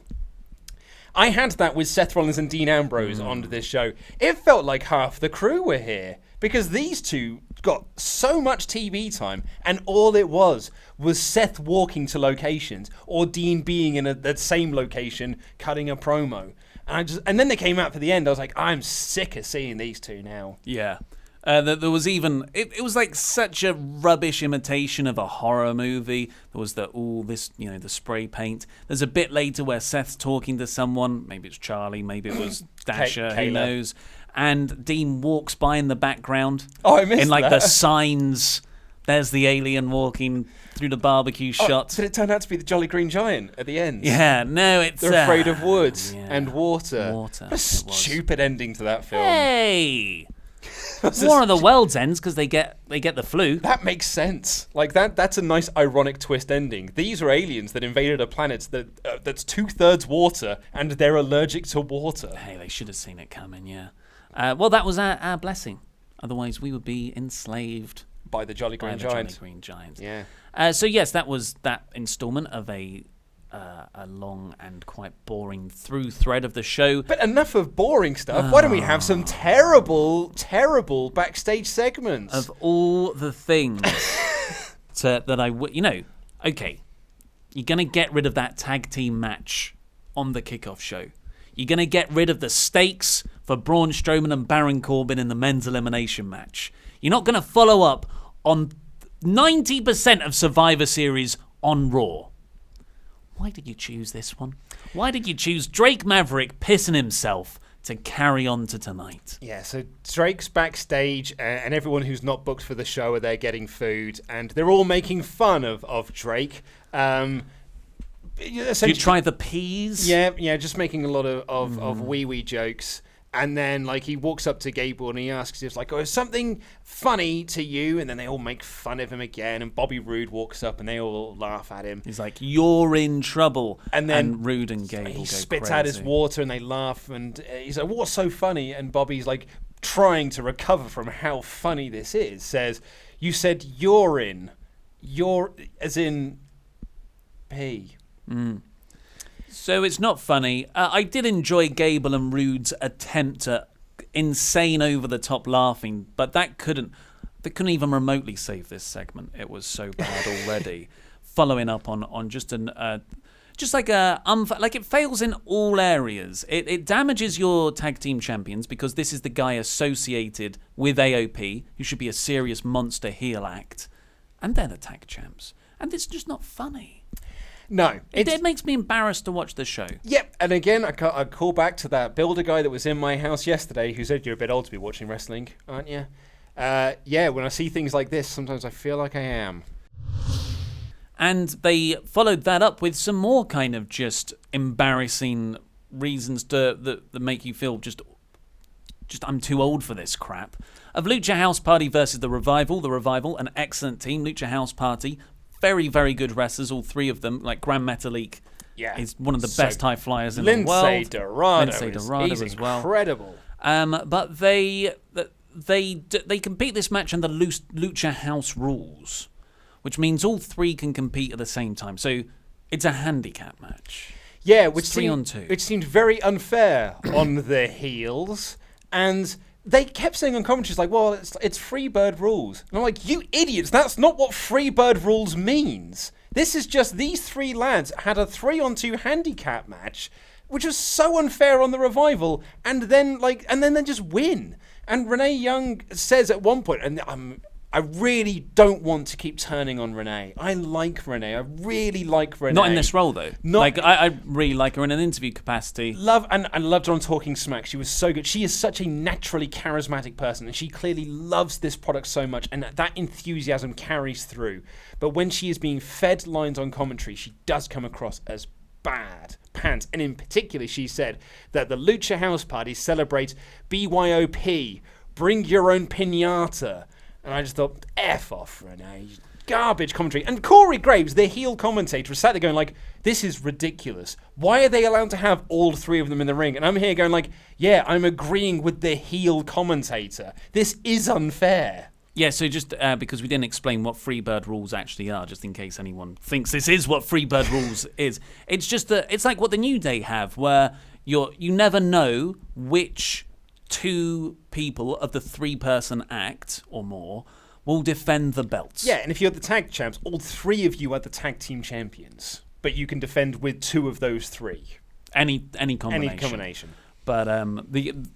I had that with Seth Rollins and Dean Ambrose on this show. It felt like half the crew were here because these two got so much TV time and all it was Seth walking to locations or Dean being in the same location cutting a promo. And then they came out for the end. I was like, I'm sick of seeing these two now. Yeah. There was even it was like such a rubbish imitation of a horror movie. There was the spray paint. There's a bit later where Seth's talking to someone. Maybe it's Charlie. Maybe it was Dasher. Who knows? And Dean walks by in the background. Oh, I missed in like that. the signs. There's the alien walking through the barbecue shot. But it turned out to be the Jolly Green Giant at the end. Yeah, no, it's they're afraid of woods yeah. and water. Water. A stupid ending to that film. Hey. War of the Worlds ends because they get the flu. That makes sense. Like that's a nice ironic twist ending. These are aliens that invaded a planet that's 2/3 water and they're allergic to water. Hey, they should have seen it coming. Yeah. Well, that was our blessing. Otherwise, we would be enslaved by the Jolly Green Giant. Jolly Green Giant. Yeah. So yes, that was that installment of a long and quite boring through thread of the show. But enough of boring stuff. Why don't we have some terrible, terrible backstage segments? Of all the things okay, you're going to get rid of that tag team match on the kickoff show. You're going to get rid of the stakes for Braun Strowman and Baron Corbin in the men's elimination match. You're not going to follow up on 90% of Survivor Series on Raw. Why did you choose this one? Why did you choose Drake Maverick pissing himself to carry on to tonight? Yeah, so Drake's backstage and everyone who's not booked for the show are there getting food and they're all making fun of Drake. You try the peas? Yeah, just making a lot of wee jokes. And then, like, he walks up to Gable and he asks, he's like, oh, is something funny to you? And then they all make fun of him again. And Bobby Roode walks up and they all laugh at him. He's like, you're in trouble. And then Roode and Gable he go spits crazy. out his water and they laugh. And he's like, what's so funny? And Bobby's like, trying to recover from how funny this is, says, you said urine. As in pee. So it's not funny. I did enjoy Gable and Roode's attempt at insane over-the-top laughing, but they couldn't even remotely save this segment. It was so bad already. Following up on just it fails in all areas. It damages your tag team champions because this is the guy associated with AOP, who should be a serious monster heel act, and they're the tag champs. And it's just not funny. No. It makes me embarrassed to watch the show. Yep, and again, I call back to that builder guy that was in my house yesterday who said, you're a bit old to be watching wrestling, aren't you? when I see things like this, sometimes I feel like I am. And they followed that up with some more kind of just embarrassing reasons that make you feel just I'm too old for this crap. Of Lucha House Party versus The Revival, an excellent team. Lucha House Party, very, very good wrestlers, all three of them. Like Gran Metalik is one of the best high flyers in the world. Lindsay Dorado as well. Incredible. But they compete this match under Lucha House rules, which means all three can compete at the same time. So it's a handicap match. Yeah, which seemed very unfair on the heels. And they kept saying on commentaries, like, well, it's Freebird rules. And I'm like, you idiots, that's not what Freebird rules means. This is just these three lads had a 3-on-2 handicap match, which was so unfair on the Revival, and then they just win. And Renee Young says at one point, and I really don't want to keep turning on Renee. I like Renee. I really like Renee. Not in this role, though. I really like her in an interview capacity. I loved her on Talking Smack. She was so good. She is such a naturally charismatic person, and she clearly loves this product so much, and that enthusiasm carries through. But when she is being fed lines on commentary, she does come across as bad pants. And in particular, she said that the Lucha House Party celebrate BYOP, bring your own piñata. And I just thought, F off, Renee. Garbage commentary. And Corey Graves, the heel commentator, sat there going like, this is ridiculous. Why are they allowed to have all three of them in the ring? And I'm here going like, yeah, I'm agreeing with the heel commentator. This is unfair. Yeah, so just because we didn't explain what Freebird rules actually are, just in case anyone thinks this is what Freebird rules is. It's just it's like what the New Day have, where you never know which two people of the 3-person act or more will defend the belts. Yeah, and if you're the tag champs, all three of you are the tag team champions, but you can defend with 2 of those 3. Any combination. Any combination. But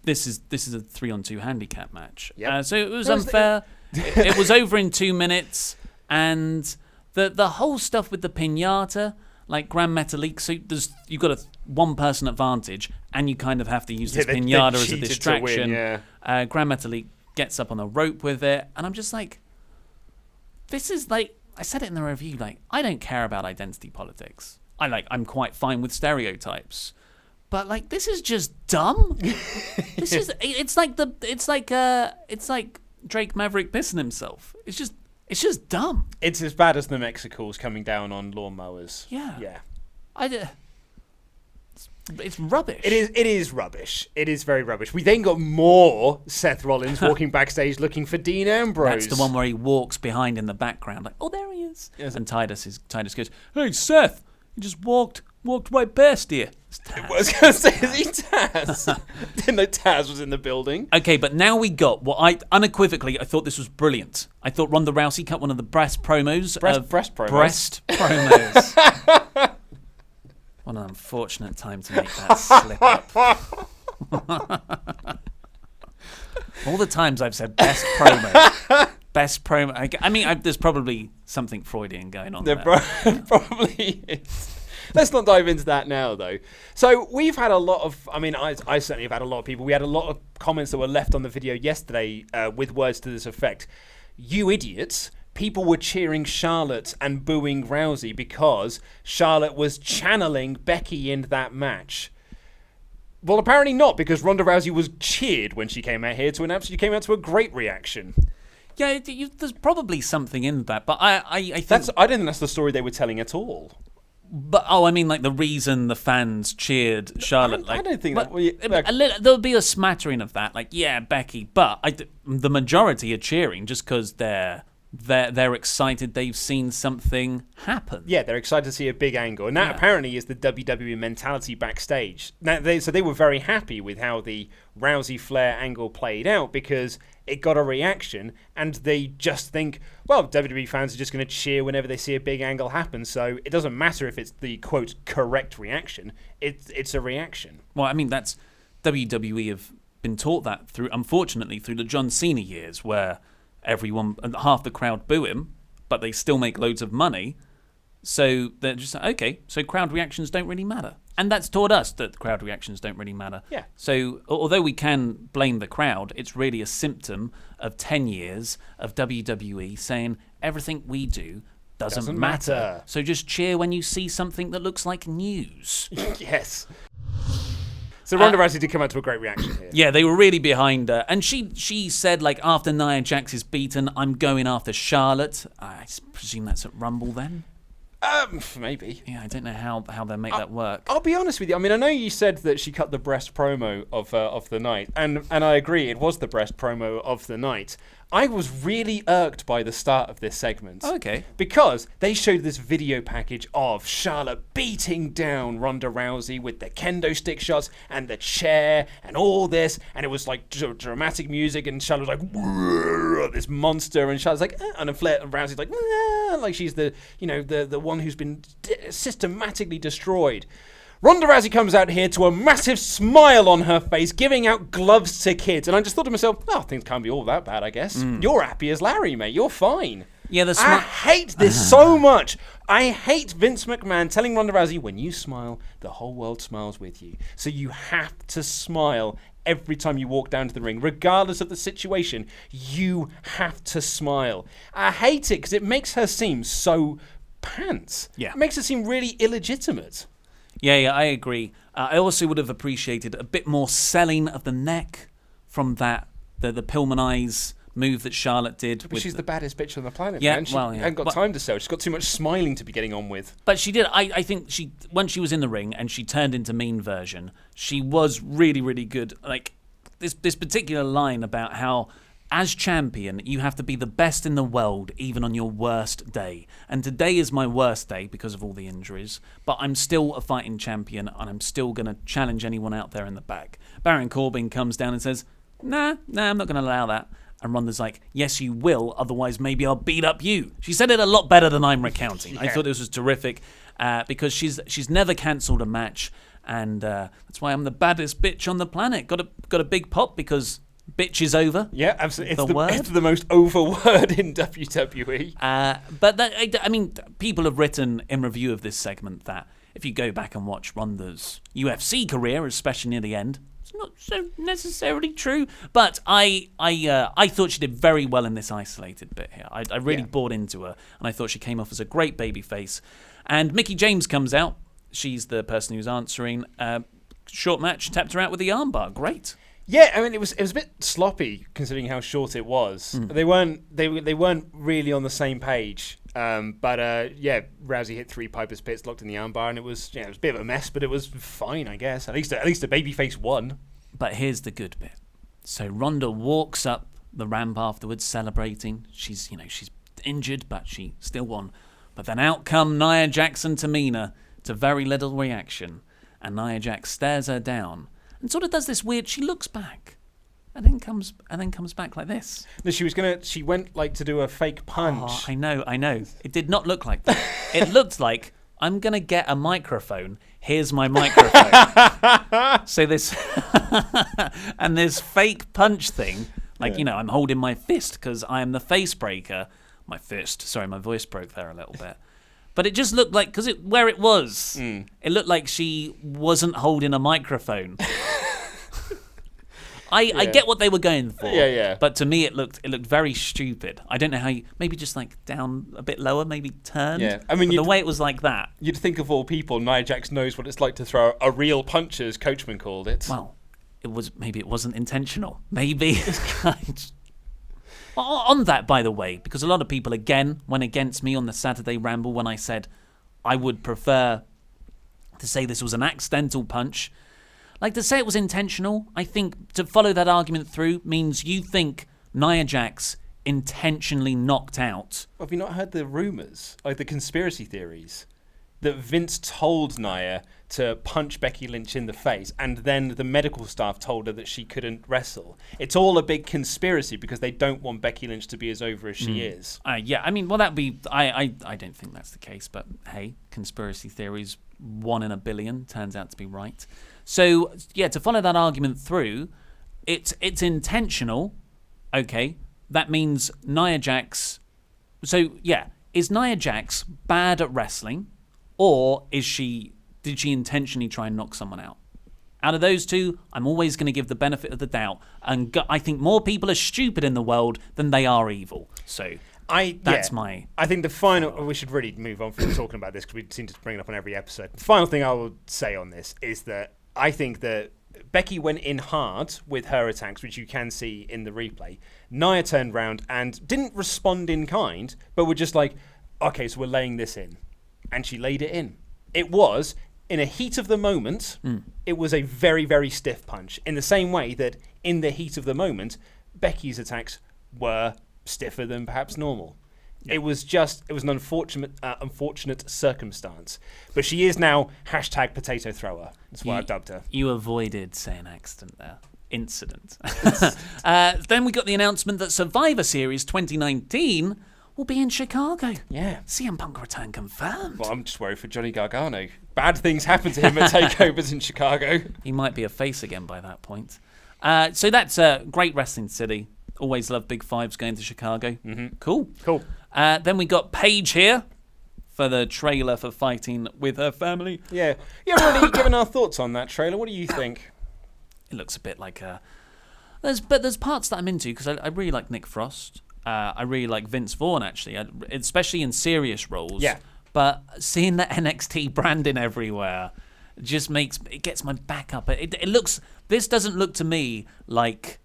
this is a 3-on-2 handicap match. Yep. So it was unfair. It was over in 2 minutes, and the whole stuff with the piñata, like Gran Metalik, so you've got a 1-person advantage, and you kind of have to use this piñata as a distraction. Gran Metalik gets up on the rope with it, and I'm just like, this is like, I said it in the review, like, I don't care about identity politics. I'm quite fine with stereotypes. But like, this is just dumb. It's like Drake Maverick pissing himself. It's just dumb. It's as bad as the Mexicals coming down on lawnmowers. Yeah. It's rubbish. It is rubbish. It is very rubbish. We then got more Seth Rollins walking backstage looking for Dean Ambrose. That's the one where he walks behind in the background, like, oh, there he is. Yes. And Titus goes, hey, Seth, you just walked right past here. I was going to say, is he Taz? Didn't know Taz was in the building. Okay, but now we got what I thought this was brilliant. I thought Ronda Rousey cut one of the breast promos. Breast promos. Breast promos. What an unfortunate time to make that slip up. All the times I've said best promo. Best promo. I mean, there's probably something Freudian going on there. Probably is. Let's not dive into that now, though. So we've had a lot of, I certainly have had a lot of people. We had a lot of comments that were left on the video yesterday with words to this effect. You idiots. People were cheering Charlotte and booing Rousey because Charlotte was channeling Becky in that match. Well, apparently not, because Ronda Rousey was cheered when she came out here to announce she came out to a great reaction. Yeah, there's probably something in that, but I think... I don't think that's the story they were telling at all. But I mean, like, the reason the fans cheered Charlotte. I don't think that. There'll be a smattering of that, like, yeah, Becky. But the majority are cheering just because they're excited. They've seen something happen. Yeah, they're excited to see a big angle, and that apparently is the WWE mentality backstage. Now, they were very happy with how the Rousey Flair angle played out because it got a reaction, and they just think, well, WWE fans are just going to cheer whenever they see a big angle happen, so it doesn't matter if it's the, quote, correct reaction. It's a reaction. Well, I mean, that's... WWE have been taught that, unfortunately, through the John Cena years, where half the crowd boo him, but they still make loads of money, so they're just like, okay, so crowd reactions don't really matter. And that's taught us that crowd reactions don't really matter. Yeah. So although we can blame the crowd, it's really a symptom of 10 years of WWE saying everything we do doesn't matter. So just cheer when you see something that looks like news. Yes. So Ronda Rousey did come out to a great reaction here. Yeah, they were really behind her. And she said, like, after Nia Jax is beaten, I'm going after Charlotte. I presume that's at Rumble then? Maybe. Yeah, I don't know how they make that work. I'll be honest with you. I mean, I know you said that she cut the breast promo of the night, and I agree, it was the breast promo of the night. I was really irked by the start of this segment. Okay. Because they showed this video package of Charlotte beating down Ronda Rousey with the kendo stick shots and the chair and all this, and it was like dramatic music, and Charlotte was like this monster, and Charlotte's like, and Rousey's like she's the one who's been systematically destroyed. Ronda Rousey comes out here to a massive smile on her face, giving out gloves to kids. And I just thought to myself, oh, things can't be all that bad, I guess. You're happy as Larry, mate. You're fine. Yeah, I hate this so much. I hate Vince McMahon telling Ronda Rousey, when you smile, the whole world smiles with you. So you have to smile every time you walk down to the ring. Regardless of the situation, you have to smile. I hate it because it makes her seem so pants. Yeah. It makes her seem really illegitimate. Yeah, I agree. I also would have appreciated a bit more selling of the neck from that, the Pillman Eyes move that Charlotte did. But she's the baddest bitch on the planet, yeah, man. She well, yeah. hasn't got time to sell. She's got too much smiling to be getting on with. But she did. I think when she was in the ring and she turned into mean version, she was really, really good. Like this particular line about how, as champion, you have to be the best in the world, even on your worst day. And today is my worst day because of all the injuries, but I'm still a fighting champion, and I'm still going to challenge anyone out there in the back. Baron Corbin comes down and says, nah, I'm not going to allow that. And Ronda's like, yes, you will, otherwise maybe I'll beat up you. She said it a lot better than I'm recounting. Yeah. I thought this was terrific because she's never cancelled a match, and that's why I'm the baddest bitch on the planet. Got a big pop because bitch is over. Yeah, absolutely. It's the most over word in WWE. But I mean, people have written in review of this segment that if you go back and watch Ronda's UFC career, especially near the end, it's not so necessarily true. But I thought she did very well in this isolated bit here. I really bought into her, and I thought she came off as a great babyface. And Mickie James comes out. She's the person who's answering. Short match, tapped her out with the armbar. Great. Yeah, I mean it was a bit sloppy considering how short it was. They weren't really on the same page. But Rousey hit 3 Piper's Pits, locked in the armbar, and it was a bit of a mess, but it was fine, I guess. At least the babyface won. But here's the good bit. So Ronda walks up the ramp afterwards, celebrating. She's injured, but she still won. But then out come Nia Jax and Tamina to very little reaction, and Nia Jax stares her down. And sort of does this weird. She looks back, and then comes back like this. No, she went like to do a fake punch. Oh, I know. It did not look like that. It looked like I'm gonna get a microphone. Here's my microphone. So this and this fake punch thing, I'm holding my fist because I am the face breaker. My fist. Sorry, my voice broke there a little bit. But it just looked like, because where it was, it looked like she wasn't holding a microphone. I get what they were going for. Yeah. But to me, it looked very stupid. I don't know how maybe just like down a bit lower, maybe turned. Yeah, I mean, the way it was like that. You'd think of all people, Nia Jax knows what it's like to throw a real punch, as Coachman called it. Well, maybe it wasn't intentional. Maybe. On that, by the way, because a lot of people, again, went against me on the Saturday Ramble when I said I would prefer to say this was an accidental punch. Like, to say it was intentional, I think to follow that argument through means you think Nia Jax intentionally knocked out. Have you not heard the rumours, like the conspiracy theories, that Vince told Nia to punch Becky Lynch in the face, and then the medical staff told her that she couldn't wrestle? It's all a big conspiracy because they don't want Becky Lynch to be as over as she is. Yeah, I mean, well, that'd be... I don't think that's the case, but hey, conspiracy theories, 1 in a billion, turns out to be right. So, yeah, to follow that argument through, it's intentional, okay? That means Nia Jax... So, yeah, is Nia Jax bad at wrestling, or is she did she intentionally try and knock someone out? Out of those two, I'm always going to give the benefit of the doubt. And I think more people are stupid in the world than they are evil. So that's my... I think the final... We should really move on from talking about this because we seem to bring it up on every episode. The final thing I will say on this is that I think that Becky went in hard with her attacks, which you can see in the replay. Nia turned round and didn't respond in kind, but were just like, okay, so we're laying this in. And she laid it in. It was... in a heat of the moment, it was a very, very stiff punch. In the same way that in the heat of the moment, Becky's attacks were stiffer than perhaps normal. Yep. It was an unfortunate circumstance. But she is now #potato thrower. That's why I've dubbed her. You avoided saying accident there. Incident. Then we got the announcement that Survivor Series 2019 will be in Chicago. Yeah. CM Punk return confirmed. Well, I'm just worried for Johnny Gargano. Bad things happen to him at takeovers in Chicago. He might be a face again by that point. So that's a great wrestling city. Always love Big Fives going to Chicago. Mm-hmm. Cool. Then we got Paige here for the trailer for Fighting with Her Family. Yeah. You haven't really given our thoughts on that trailer. What do you think? It looks a bit like a... There's parts that I'm into because I really like Nick Frost. I really like Vince Vaughn, actually, especially in serious roles. Yeah. But seeing the NXT branding everywhere just gets my back up. This doesn't look to me like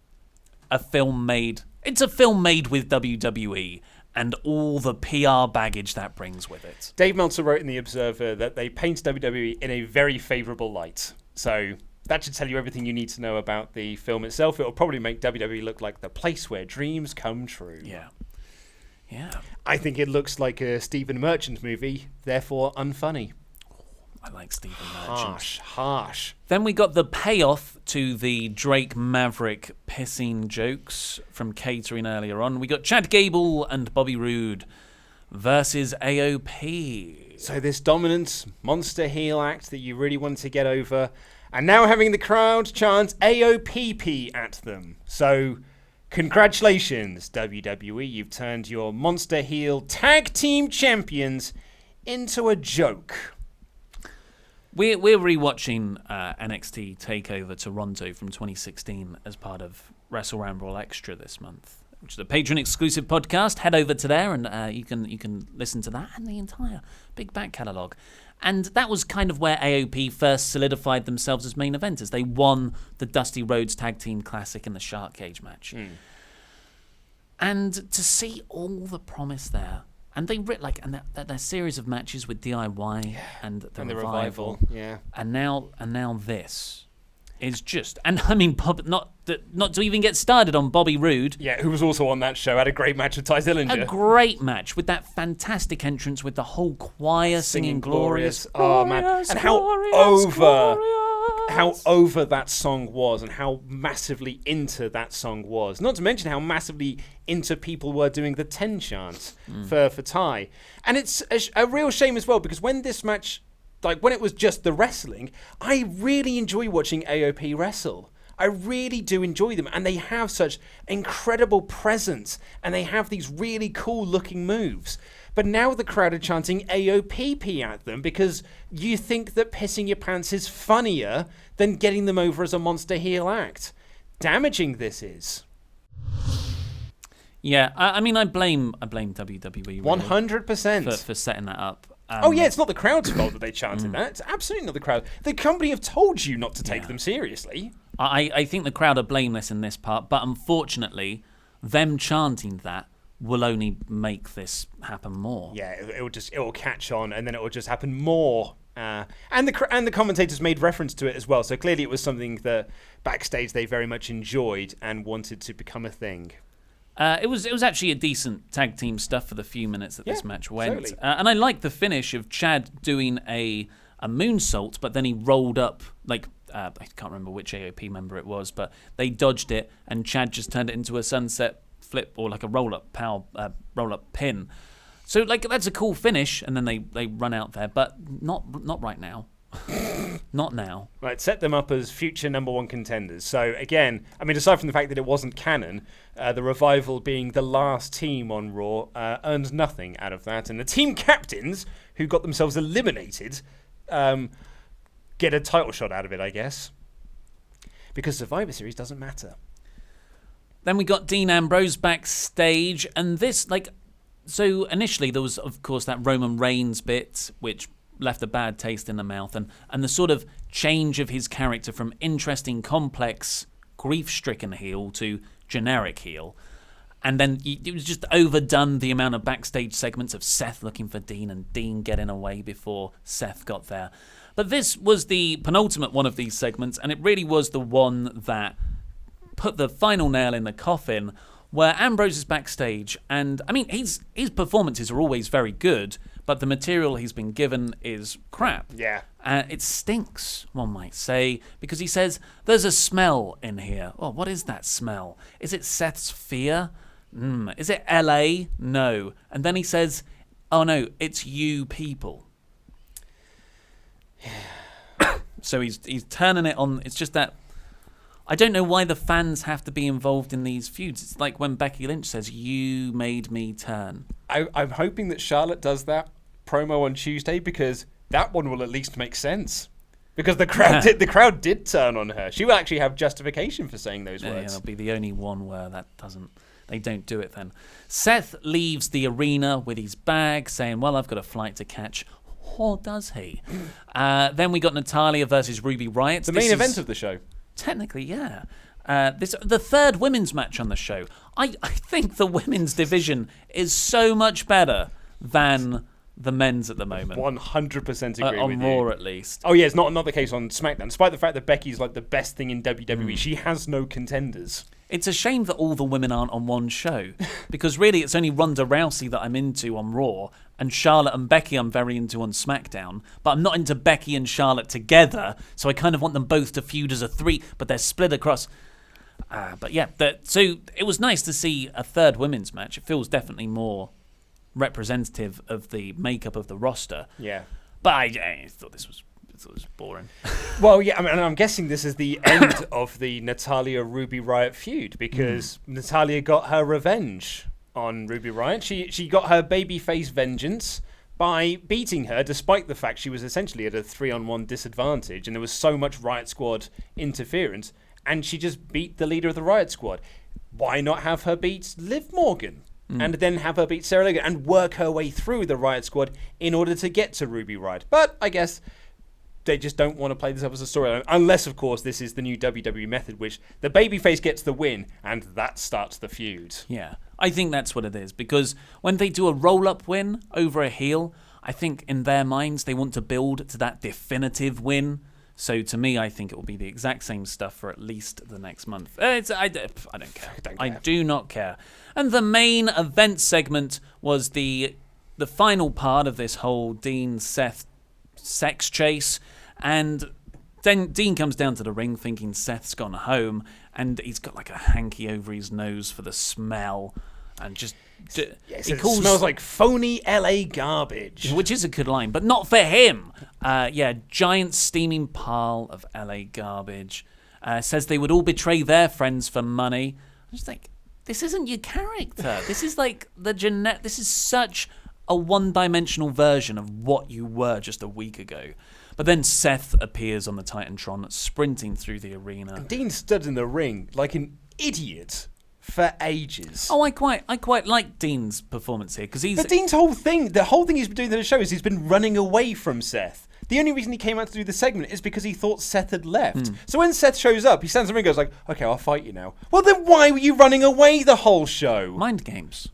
a film made. It's a film made with WWE and all the PR baggage that brings with it. Dave Meltzer wrote in The Observer that they paint WWE in a very favourable light. So that should tell you everything you need to know about the film itself. It will probably make WWE look like the place where dreams come true. Yeah. I think it looks like a Stephen Merchant movie, therefore unfunny. I like Stephen Merchant. Harsh. Then we got the payoff to the Drake Maverick pissing jokes from catering earlier on. We got Chad Gable and Bobby Roode versus AOP. So this dominant monster heel act that you really wanted to get over, and now having the crowd chant AOPP at them. So, congratulations, WWE. You've turned your monster heel tag team champions into a joke. We're rewatching NXT TakeOver Toronto from 2016 as part of Wrestle Ramble Extra this month, which is a Patreon-exclusive podcast. Head over to there and you can listen to that and the entire big back catalogue. And that was kind of where AOP first solidified themselves as main eventers. They won the Dusty Rhodes Tag Team Classic in the Shark Cage match. And to see all the promise there, and they their series of matches with DIY and the Revival, yeah, and now this is just, and I mean, not to even get started on Bobby Roode, who was also on that show, had a great match with Ty Dillinger. A great match with that fantastic entrance with the whole choir singing glorious. Oh man, and how over that song was, and how massively into that song was. Not to mention how massively into people were doing the 10 chant for Ty. And it's a real shame as well, because when this match, like when it was just the wrestling, I really enjoy watching AOP wrestle. I really do enjoy them, and they have such incredible presence, and they have these really cool looking moves. But now the crowd are chanting AOPP at them because you think that pissing your pants is funnier than getting them over as a monster heel act. Damaging this is. Yeah, I mean, I blame WWE really 100% for setting that up. It's not the crowd's fault that they chanted that. It's absolutely not the crowd. The company have told you not to take them seriously. I think the crowd are blameless in this part, but unfortunately, them chanting that will only make this happen more. Yeah, it will catch on, and then it will just happen more. And the commentators made reference to it as well. So clearly, it was something that backstage they very much enjoyed and wanted to become a thing. It was actually a decent tag team stuff for the few minutes that this match went. Totally. And I like the finish of Chad doing a moonsault, but then he rolled up, like, I can't remember which AOP member it was, but they dodged it, and Chad just turned it into a sunset flip or like a roll-up pin. So, like, that's a cool finish, and then they run out there, but not right now. Not now. Right, set them up as future number one contenders. So again, I mean, aside from the fact that it wasn't canon, the Revival being the last team on Raw earned nothing out of that, and the team captains who got themselves eliminated get a title shot out of it, I guess. Because Survivor Series doesn't matter. Then we got Dean Ambrose backstage, and this, so initially there was, of course, that Roman Reigns bit, which left a bad taste in the mouth, and the sort of change of his character from interesting, complex, grief-stricken heel to generic heel. And then it was just overdone, the amount of backstage segments of Seth looking for Dean and Dean getting away before Seth got there. But this was the penultimate one of these segments, and it really was the one that put the final nail in the coffin, where Ambrose is backstage, and I mean, his performances are always very good, but the material he's been given is crap. Yeah. It stinks, one might say, because he says, there's a smell in here. Oh, what is that smell? Is it Seth's fear? Is it LA? No. And then he says, oh no, it's you people. So he's turning it on. It's just that I don't know why the fans have to be involved in these feuds. It's like when Becky Lynch says, you made me turn. I'm hoping that Charlotte does that promo on Tuesday, because that one will at least make sense. Because the crowd did turn on her. She will actually have justification for saying those words. Yeah, it'll be the only one where they don't do it then. Seth leaves the arena with his bag, saying, well, I've got a flight to catch. Or does he? Then we got Natalya versus Ruby Riott. The main event of the show. Technically, yeah. The third women's match on the show. I think the women's division is so much better than the men's at the moment. 100% agree on with Raw, you. at least. Oh yeah, it's not the case on SmackDown. Despite the fact that Becky's like the best thing in WWE, she has no contenders. It's a shame that all the women aren't on one show, because really it's only Ronda Rousey that I'm into on Raw, and Charlotte and Becky I'm very into on SmackDown, but I'm not into Becky and Charlotte together, so I kind of want them both to feud as a three, but they're split across. But yeah, so it was nice to see a third women's match. It feels definitely more representative of the makeup of the roster. Yeah. But I thought this was boring. Well, yeah, I mean, I'm guessing this is the end of the Natalya Ruby Riott feud, because Natalya got her revenge on Ruby Riott. She got her babyface vengeance by beating her, despite the fact she was essentially at a 3-on-1 disadvantage, and there was so much Riott Squad interference, and she just beat the leader of the Riott Squad. Why not have her beat Liv Morgan? And then have her beat Sarah Logan and work her way through the Riott Squad in order to get to Ruby Riott. But I guess they just don't want to play this up as a storyline, unless, of course, this is the new WWE method, which the babyface gets the win, and that starts the feud. Yeah, I think that's what it is, because when they do a roll-up win over a heel, I think in their minds they want to build to that definitive win. So to me, I think it will be the exact same stuff for at least the next month. I don't care. I do not care. And the main event segment was the final part of this whole Dean-Seth sex chase. And then Dean comes down to the ring thinking Seth's gone home, and he's got like a hanky over his nose for the smell. And just... it smells like phony LA garbage. Which is a good line, but not for him. Giant steaming pile of LA garbage. Says they would all betray their friends for money. I just think, this isn't your character. This is like this is such a one-dimensional version of what you were just a week ago. But then Seth appears on the Titantron, sprinting through the arena. And Dean stood in the ring like an idiot for ages. Oh, I quite like Dean's performance here, because But Dean's whole thing he's been doing in the show is he's been running away from Seth. The only reason he came out to do the segment is because he thought Seth had left. So when Seth shows up, he stands in the ring and goes like, okay, I'll fight you now. Well, then why were you running away the whole show? Mind games.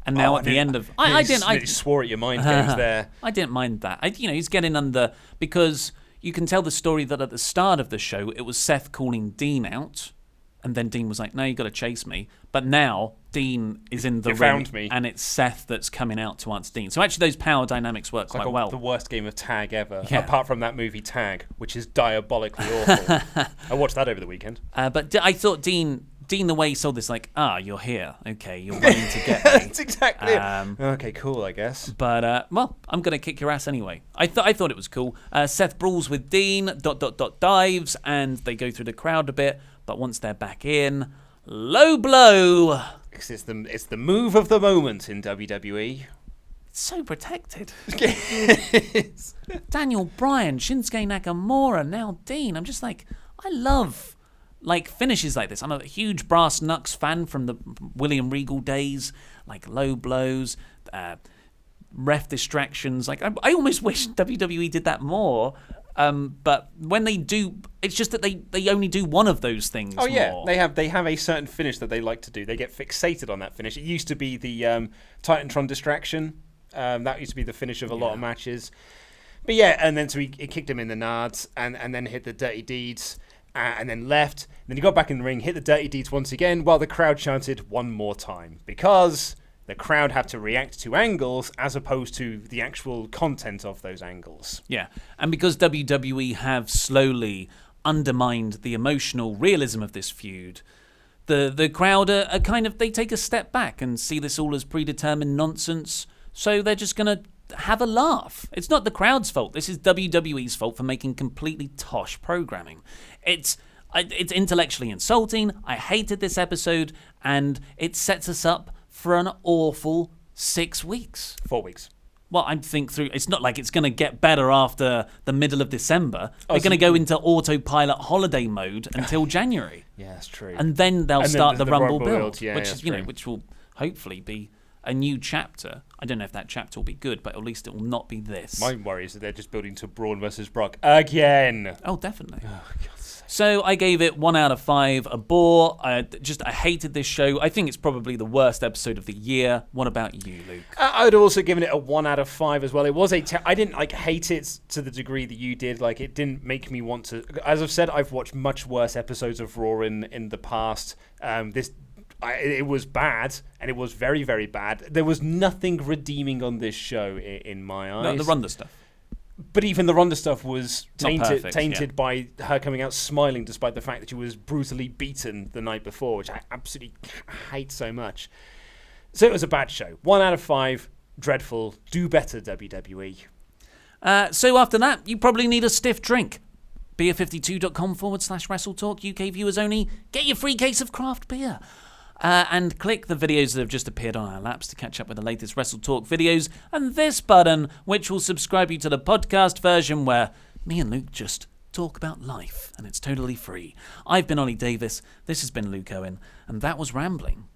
And now at the end of... I swore at your mind games there. I didn't mind that. He's getting under... Because you can tell the story that at the start of the show, it was Seth calling Dean out. And then Dean was like, no, you got to chase me. But now Dean is in the ring, found me. And it's Seth that's coming out to answer Dean. So actually those power dynamics work quite well. The worst game of tag ever, Yeah. apart from that movie Tag, which is diabolically awful. I watched that over the weekend. But I thought Dean, the way he sold this, like, you're here. Okay, you're running to get me. That's exactly it. Okay, cool, I guess. But, I'm going to kick your ass anyway. I thought it was cool. Seth brawls with Dean, ... dives, and they go through the crowd a bit. But once they're back in, low blow. It's the move of the moment in WWE. so protected. Daniel Bryan, Shinsuke Nakamura, now Dean. I'm just like, I love finishes like this. I'm a huge Brass Knucks fan from the William Regal days, like low blows, ref distractions. Like I almost wish WWE did that more. But when they do, it's just that they only do one of those things. Oh yeah, more. they have a certain finish that they like to do. They get fixated on that finish. It used to be the Titantron distraction. That used to be the finish of a lot of matches. But yeah, and then so it kicked him in the nards and then hit the Dirty Deeds and then left. And then he got back in the ring, hit the Dirty Deeds once again while the crowd chanted one more time because the crowd have to react to angles as opposed to the actual content of those angles. Yeah, and because WWE have slowly undermined the emotional realism of this feud, the crowd are kind of, they take a step back and see this all as predetermined nonsense, so they're just going to have a laugh. It's not the crowd's fault. This is WWE's fault for making completely tosh programming. It's intellectually insulting. I hated this episode, and it sets us up for an awful 6 weeks. 4 weeks. Well, I think it's not like it's going to get better after the middle of December. They're going to go into autopilot holiday mode until January. Yeah, that's true. And then they'll start the Rumble build, yeah, which is, which will hopefully be a new chapter. I don't know if that chapter will be good, but at least it will not be this. My worry is that they're just building to Braun versus Brock again. Oh, definitely. Oh, God's sake. So I gave it 1 out of 5, a bore. I hated this show. I think it's probably the worst episode of the year. What about you, Luke? I'd also given it a 1 out of 5 as well. It was I didn't hate it to the degree that you did. Like, it didn't make me want to. As I've said, I've watched much worse episodes of Raw in the past. It was bad, and it was very, very bad. There was nothing redeeming on this show in my eyes. No, the Ronda stuff. But even the Ronda stuff was tainted yeah. by her coming out smiling despite the fact that she was brutally beaten the night before, which I absolutely hate so much. So it was a bad show. 1 out of 5, dreadful. Do better, WWE. So after that, you probably need a stiff drink. beer52.com/WrestleTalk. UK viewers only. Get your free case of craft beer. And click the videos that have just appeared on our laps to catch up with the latest WrestleTalk videos, and this button, which will subscribe you to the podcast version where me and Luke just talk about life, and it's totally free. I've been Ollie Davis, this has been Luke Owen, and that was Rambling.